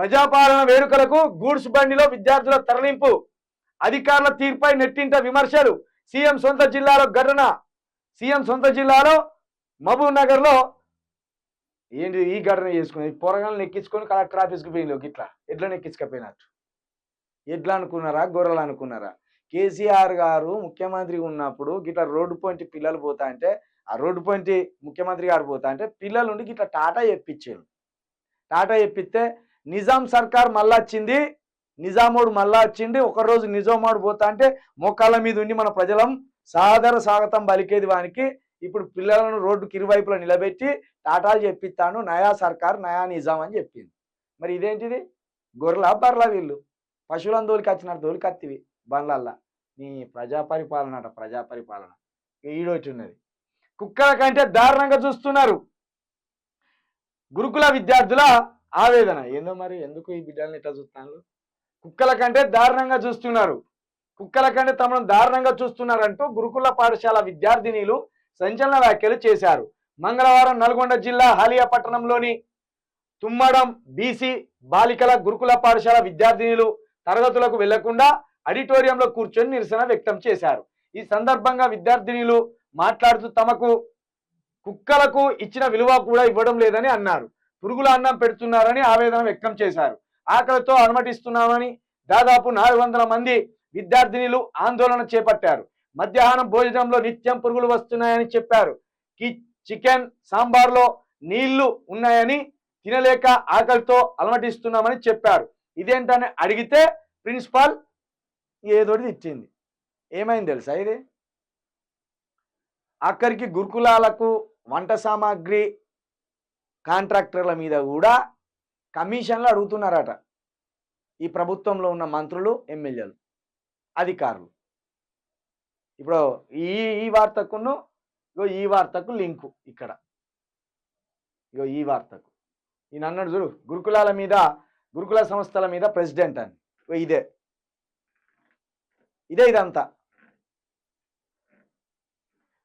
ప్రజాపాలన వేడుకలకు గూడ్స్ బండిలో విద్యార్థుల తరలింపు, అధికారుల తీర్పై నెట్టింట విమర్శలు. సీఎం సొంత జిల్లాలో ఘటన. సీఎం సొంత జిల్లాలో మహబూబ్ నగర్లో ఏంటి ఈ ఘటన చేసుకునేది? పొరగాలను ఎక్కించుకొని కలెక్టర్ ఆఫీస్కి పోయింది. ఇట్లా ఎడ్లను ఎక్కించుకపోయినట్టు. ఎడ్లు అనుకున్నారా, గొర్రెలు అనుకున్నారా? కేసీఆర్ గారు ముఖ్యమంత్రి ఉన్నప్పుడు గిట్లా రోడ్డు పొంటి పిల్లలు పోతా అంటే, ఆ రోడ్డు పొంటి ముఖ్యమంత్రి గారు పోతా అంటే పిల్లలుండి గిట్లా టాటా ఎప్పించారు. టాటా ఎప్పిస్తే నిజాం సర్కార్ మళ్ళా వచ్చింది, నిజామోడు మళ్ళా వచ్చింది. ఒకరోజు నిజామోడు పోతా అంటే మోకాళ్ళ మీద ఉండి మన ప్రజలం సాదర స్వాగతం పలికేది వానికి. ఇప్పుడు పిల్లలను రోడ్డుకి ఇరువైపులా నిలబెట్టి టాటాలు చెప్పిస్తాను, నయా సర్కార్ నయా నిజాం అని చెప్పింది. మరి ఇదేంటిది? గొర్రెల బర్రెల వీళ్ళు పశువులను తోలికి వచ్చినారు, తోలికత్తివి బండ్లల్లా. నీ ప్రజాపరిపాలన అట, ప్రజాపరిపాలన ఈడోటి ఉన్నది. కుక్కల కంటే దారుణంగా చూస్తున్నారు. గురుకుల విద్యార్థుల ఆవేదన ఏందో మరి, ఎందుకు ఈ బిడ్డల్ని ఇట్లా చూస్తున్నారు? కుక్కల కంటే దారుణంగా చూస్తున్నారు, కుక్కల కంటే తమను దారుణంగా చూస్తున్నారంటూ గురుకుల పాఠశాల విద్యార్థినీలు సంచలన వ్యాఖ్యలు చేశారు. మంగళవారం నల్గొండ జిల్లా హాలియా పట్టణంలోని తుమ్మడం బీసీ బాలికల గురుకుల పాఠశాల విద్యార్థినీలు తరగతులకు వెళ్లకుండా ఆడిటోరియంలో కూర్చొని నిరసన వ్యక్తం చేశారు. ఈ సందర్భంగా విద్యార్థినీలు మాట్లాడుతూ తమకు కుక్కలకు ఇచ్చిన విలువ కూడా ఇవ్వడం లేదని అన్నారు. పురుగుల అన్నం పెడుతున్నారని ఆవేదన వ్యక్తం చేశారు. ఆకలితో అలమటిస్తున్నామని దాదాపు 400 మంది విద్యార్థినీలు ఆందోళన చేపట్టారు. మధ్యాహ్నం భోజనంలో నిత్యం పురుగులు వస్తున్నాయని చెప్పారు. చికెన్ సాంబార్లో నీళ్లు ఉన్నాయని తినలేక ఆకలితో అలమటిస్తున్నామని చెప్పారు. ఇదేంటని అడిగితే ప్రిన్సిపాల్ ఏదోటి ఇచ్చింది. ఏమైంది తెలుసా? ఇది అక్కడికి గురుకులాలకు వంట సామాగ్రి కాంట్రాక్టర్ల మీద కూడా కమిషన్లు అడుగుతున్నారట ఈ ప్రభుత్వంలో ఉన్న మంత్రులు, ఎమ్మెల్యేలు, అధికారులు. ఇప్పుడు ఈ వార్తకును ఈ వార్తకు లింకు ఇక్కడ. ఈ వార్తకు ఈయన అన్నాడు చూడు, గురుకులాల మీద, గురుకుల సంస్థల మీద ప్రెసిడెంట్ అని. ఇదే ఇదంతా.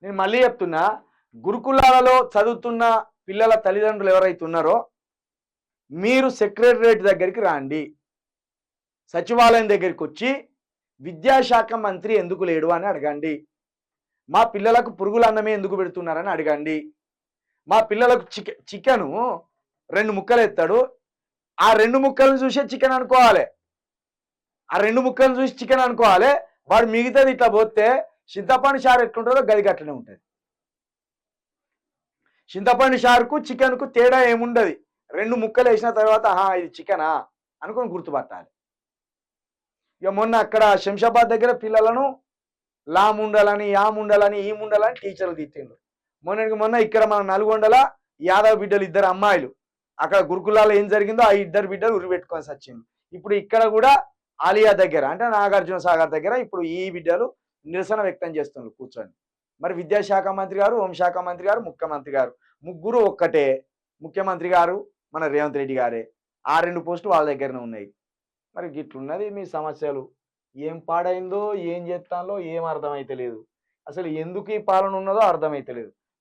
నేను మళ్ళీ చెప్తున్నా, గురుకులాలలో చదువుతున్న పిల్లల తల్లిదండ్రులు ఎవరైతే ఉన్నారో మీరు సెక్రటరేట్ దగ్గరికి రండి, సచివాలయం దగ్గరికి వచ్చి విద్యాశాఖ మంత్రి ఎందుకు లేడు అని అడగండి. మా పిల్లలకు పురుగుల అన్నమే ఎందుకు పెడుతున్నారని అడగండి. మా పిల్లలకు చికెను 2 ముక్కలు ఎత్తాడు, ఆ 2 ముక్కలను చూసే చికెన్ అనుకోవాలి, ఆ 2 ముక్కలను చూసి చికెన్ అనుకోవాలి. వాడు మిగతాది ఇట్లా పోతే చింతపండు చారు ఎట్లుంటుందో గది గట్లనే ఉంటుంది. చింతపండు చారుకు చికెన్కు తేడా ఏముండదు. 2 ముక్కలు వేసిన తర్వాత ఇది చికెనా అనుకుని గుర్తుపట్టాలి. ఇక మొన్న అక్కడ శంషాబాద్ దగ్గర పిల్లలను లాముండాలని, యాముండాలని, ఈ ముండాలని టీచర్లు తిట్టిండ్రు. మొన్న ఇక్కడ మన నల్గొండల యాదవ్ బిడ్డలు 2 అమ్మాయిలు అక్కడ గురుకులాలో ఏం జరిగిందో ఆ 2 బిడ్డలు ఉరి పెట్టుకొని వచ్చిండ్రు. ఇప్పుడు ఇక్కడ కూడా ఆలియా దగ్గర అంటే నాగార్జున సాగర్ దగ్గర ఇప్పుడు ఈ బిడ్డలు నిరసన వ్యక్తం చేస్తున్నారు కూర్చొని. మరి విద్యాశాఖ మంత్రి గారు, హోంశాఖ మంత్రి గారు, ముఖ్యమంత్రి గారు ముగ్గురు ఒక్కటే. ముఖ్యమంత్రి గారు మన రేవంత్ రెడ్డి గారే, ఆ 2 పోస్టులు వాళ్ళ దగ్గరనే ఉన్నాయి. మరి గిట్లున్నది మీ సమస్యలు. ఏం పాడైందో, ఏం చేస్తానో ఏం అర్థమైతే లేదు. అసలు ఎందుకు ఈ పాలన ఉన్నదో అర్థమైతే లేదు.